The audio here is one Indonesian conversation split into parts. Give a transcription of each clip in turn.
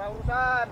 urusan.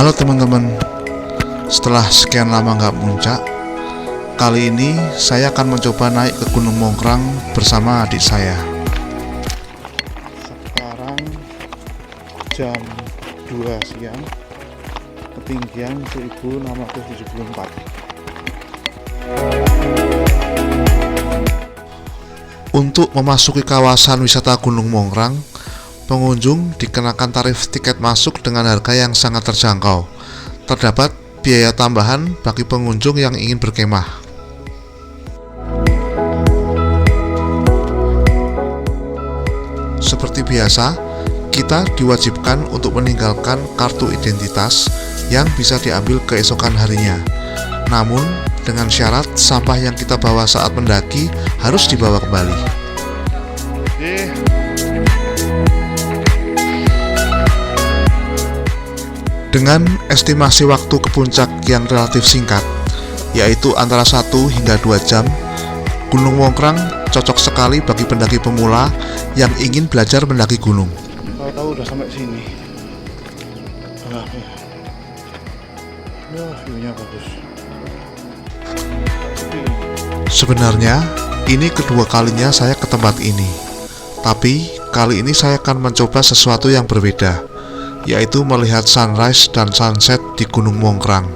Halo teman-teman, setelah sekian lama nggak puncak, kali ini saya akan mencoba naik ke Gunung Mongkrang bersama adik saya. Sekarang jam 2 siang, ketinggian 1674. Untuk memasuki kawasan wisata Gunung Mongkrang, pengunjung dikenakan tarif tiket masuk dengan harga yang sangat terjangkau. Terdapat biaya tambahan bagi pengunjung yang ingin berkemah. Seperti biasa, kita diwajibkan untuk meninggalkan kartu identitas yang bisa diambil keesokan harinya. Namun, dengan syarat sampah yang kita bawa saat mendaki harus dibawa kembali. Dengan estimasi waktu ke puncak yang relatif singkat, yaitu antara 1 hingga 2 jam, Gunung Mongkrang cocok sekali bagi pendaki pemula yang ingin belajar mendaki gunung. Tahu udah sampai sini. View-nya bagus. Sebenarnya, ini kedua kalinya saya ke tempat ini. Tapi, kali ini saya akan mencoba sesuatu yang berbeda, yaitu melihat sunrise dan sunset di Gunung Mongkrang.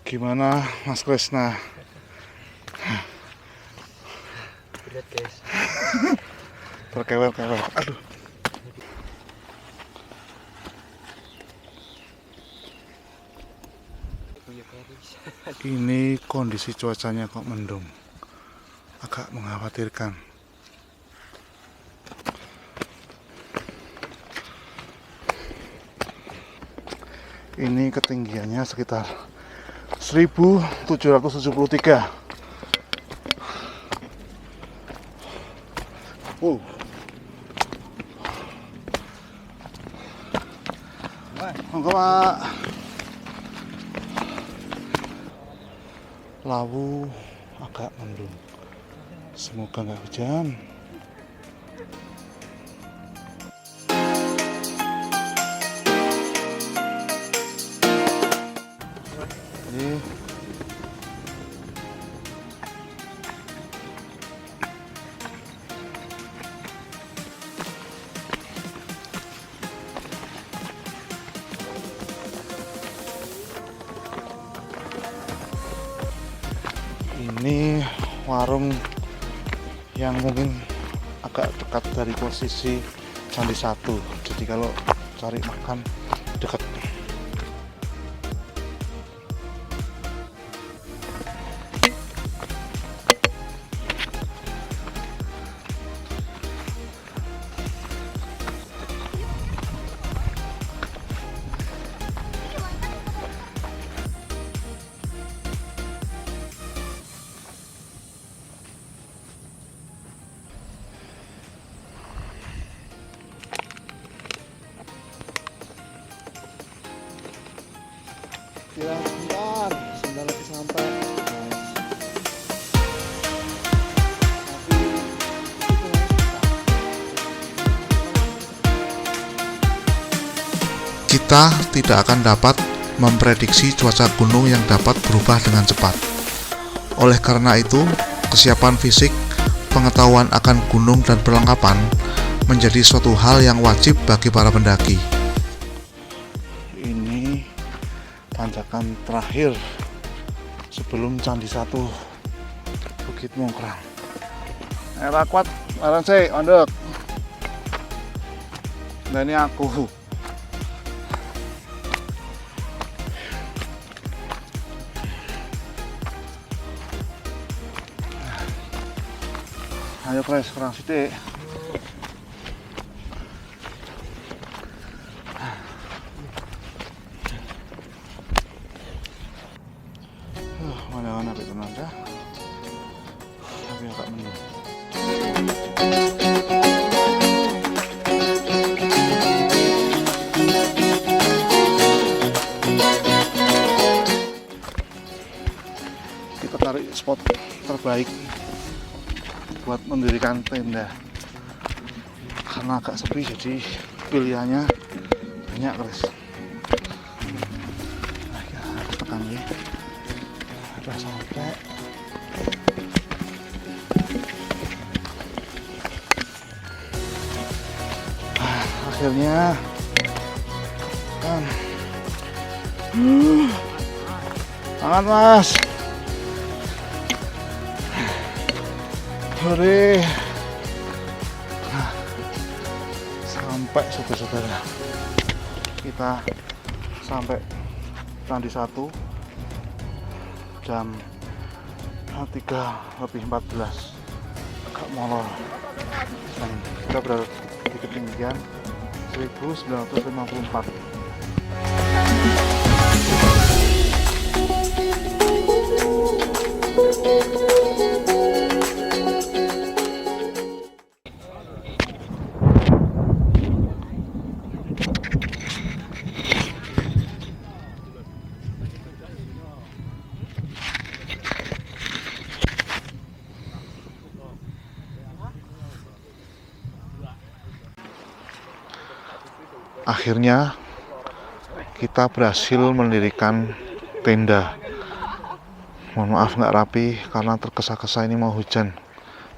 Gimana Mas Kresna? Berat guys. Terkewel-kewel. Aduh. Ini kondisi cuacanya kok mendung, agak mengkhawatirkan. Ini ketinggiannya sekitar 1773. Monggo Pak. Lawu agak mendung, semoga nggak hujan. Ini warung yang mungkin agak dekat dari posisi Candi 1, jadi kalau cari makan dekat. Ya, sebentar sebentar lagi sampai. Kita tidak akan dapat memprediksi cuaca gunung yang dapat berubah dengan cepat. Oleh karena itu, kesiapan fisik, pengetahuan akan gunung dan perlengkapan menjadi suatu hal yang wajib bagi para pendaki. Ini tanjakan terakhir sebelum Candi 1 Bukit Mongkrang. Era kuat, barang saya ondek. Nah ini aku. Ayo guys, kurang sidik. Mana-mana itu nanti. Tapi agak mendung. Kita tarik spot terbaik buat mendirikan tenda karena agak sepi, jadi pilihannya banyak guys. Nah, kita harus tekan ya. Udah sampai. Akhirnya kan. Tangan mas. Hore. Nah, sampai saudara-saudara, kita sampai Candi 1 jam 3:14, agak molor, dan kita berada di ketinggian 1954. Akhirnya kita berhasil mendirikan tenda. Mohon maaf nggak rapi karena tergesa-gesa, ini mau hujan.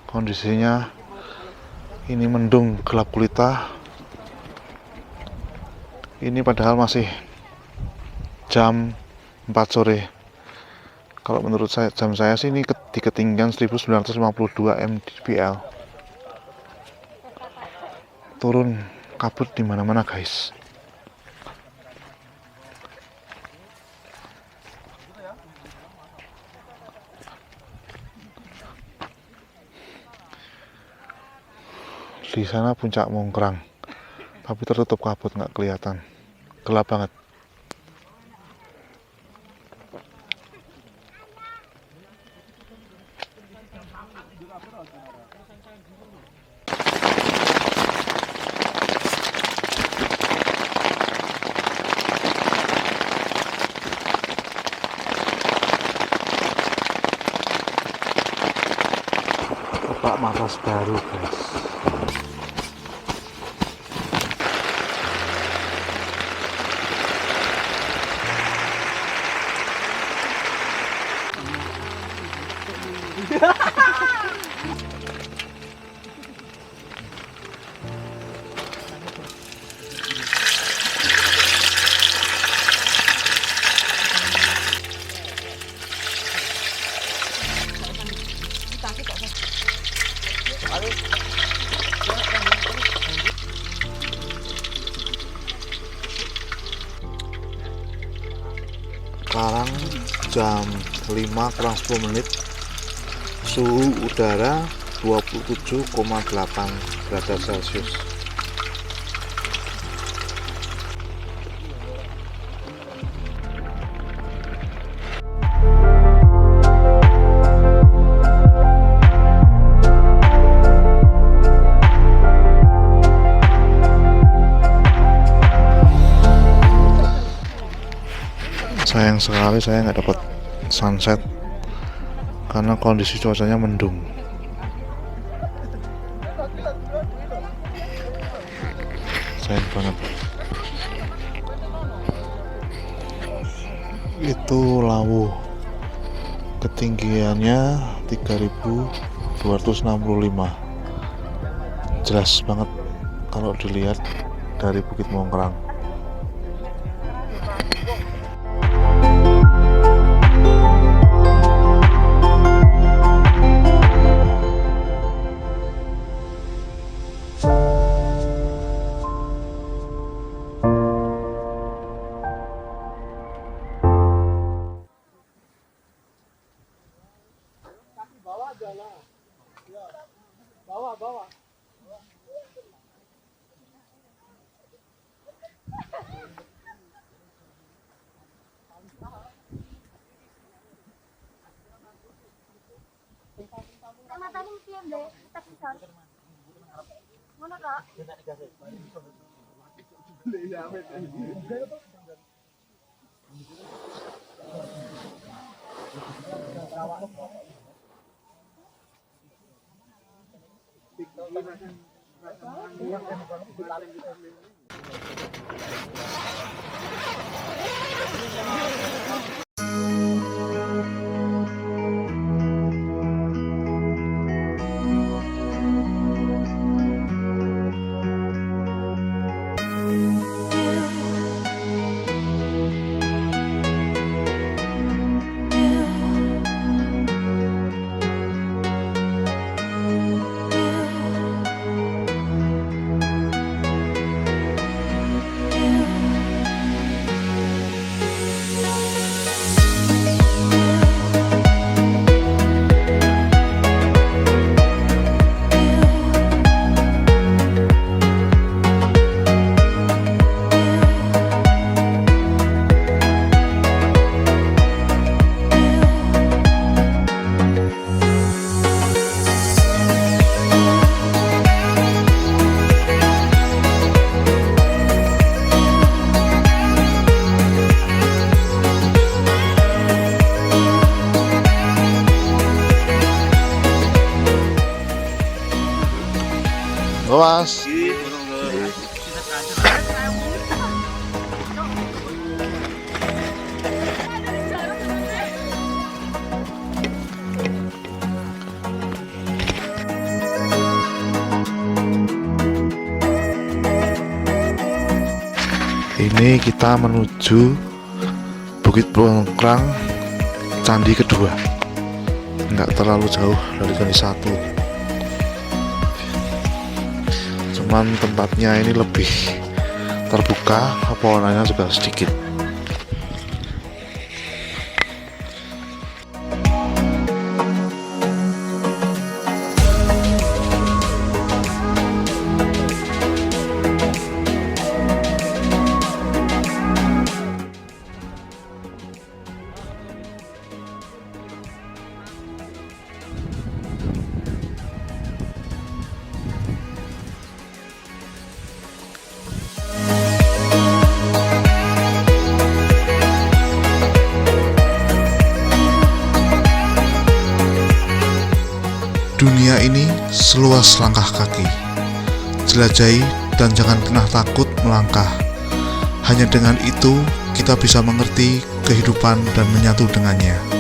Kondisinya ini mendung, gelap gulita. Ini padahal masih jam 4 sore. Kalau menurut saya, jam saya sih ini di ketinggian 1952 mdpl. Turun kabut di mana-mana guys. Di sana puncak Mongkrang, tapi tertutup kabut, nggak kelihatan, gelap banget. Pak Matas baru guys. Sekarang jam 5 kurang 10 menit, suhu udara 27,8 derajat Celcius. Sayang sekali saya nggak dapat sunset karena kondisi cuacanya mendung. Sayang banget. Itu Lawu, ketinggiannya 3265. Jelas banget kalau dilihat dari Bukit Mongkrang. Matamu piye, Mbak? Tak bisa. Ngono kok. Awas. Ini kita menuju Bukit Mongkrang Candi kedua. Nggak terlalu jauh dari Candi satu. Cuman tempatnya ini lebih terbuka, pepohonannya juga sedikit. Dunia ini seluas langkah kaki. Jelajahi dan jangan pernah takut melangkah. Hanya dengan itu kita bisa mengerti kehidupan dan menyatu dengannya.